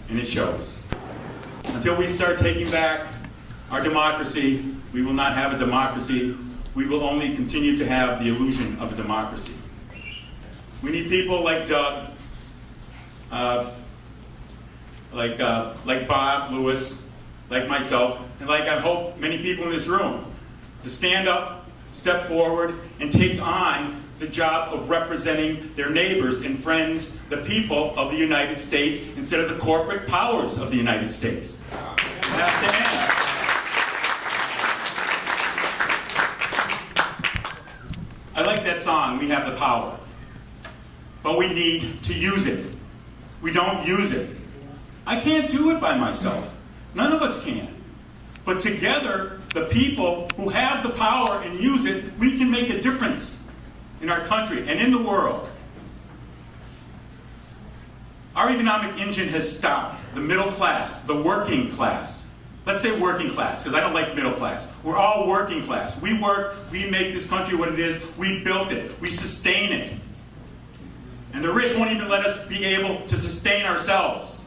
and it shows. Until we start taking back our democracy, we will not have a democracy. We will only continue to have the illusion of a democracy. We need people like Doug, like Bob Lewis, like myself, and like I hope many people in this room, to stand up, step forward, and take on the job of representing their neighbors and friends, the people of the United States, instead of the corporate powers of the United States. It has to end. I like that song, We Have the Power. But we need to use it. We don't use it. I can't do it by myself. None of us can. But together, the people who have the power and use it, we can make a difference in our country and in the world. Our economic engine has stopped. The middle class, the working class. Let's say working class, because I don't like middle class. We're all working class. We work, we make this country what it is, we built it, we sustain it. And the rich won't even let us be able to sustain ourselves.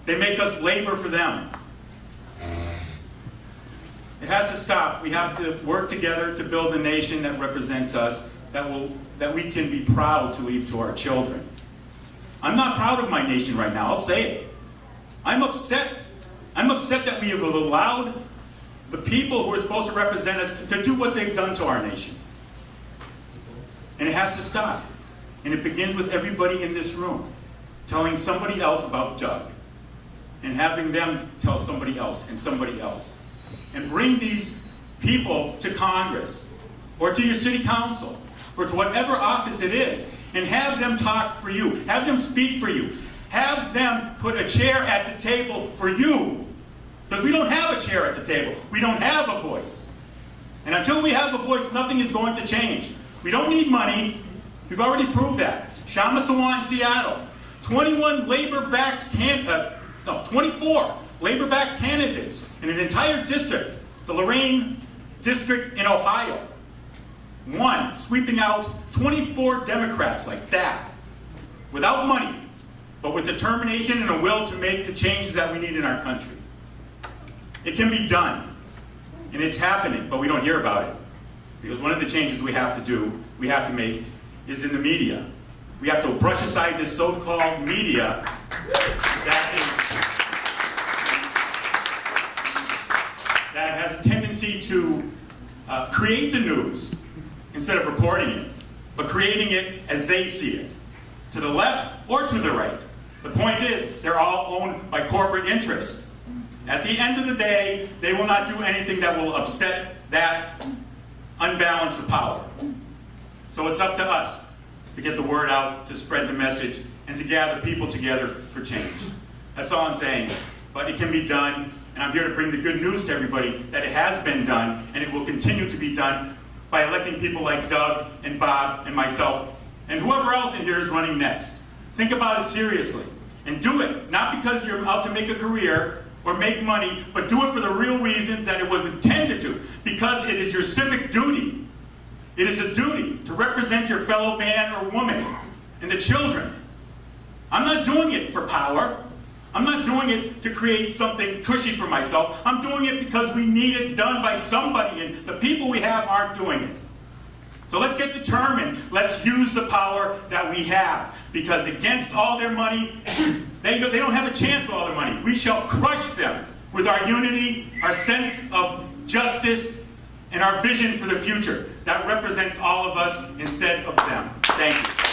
They make us labor for them. It has to stop. We have to work together to build a nation that represents us, that we can be proud to leave to our children. I'm not proud of my nation right now, I'll say it. I'm upset that we have allowed the people who are supposed to represent us to do what they've done to our nation. And it has to stop. And it begins with everybody in this room telling somebody else about Doug, and having them tell somebody else and somebody else. And bring these people to Congress, or to your city council, or to whatever office it is, and have them talk for you, have them speak for you, have them put a chair at the table for you. Because we don't have a chair at the table. We don't have a voice. And until we have a voice, nothing is going to change. We don't need money. We've already proved that. Shama Sawan in Seattle. 24 labor-backed candidates in an entire district, the Lorraine district in Ohio, won, sweeping out 24 Democrats like that, without money, but with determination and a will to make the changes that we need in our country. It can be done, and it's happening, but we don't hear about it. Because one of the changes we have to make, is in the media. We have to brush aside this so-called media that has a tendency to create the news instead of reporting it, but creating it as they see it, to the left or to the right. The point is, they're all owned by corporate interest. At the end of the day, they will not do anything that will upset that unbalance of power. So it's up to us to get the word out, to spread the message, and to gather people together for change. That's all I'm saying. But it can be done, and I'm here to bring the good news to everybody that it has been done, and it will continue to be done by electing people like Doug and Bob and myself, and whoever else in here is running next. Think about it seriously, and do it, not because you're out to make a career or make money, but do it for the real reasons that it was intended to, because it is your civic duty. It is a duty to represent your fellow man or woman and the children. I'm not doing it for power. I'm not doing it to create something cushy for myself. I'm doing it because we need it done by somebody, and the people we have aren't doing it. So let's get determined. Let's use the power that we have, because against all their money, they don't have a chance with all their money. We shall crush them with our unity, our sense of justice, and our vision for the future that represents all of us instead of them. Thank you.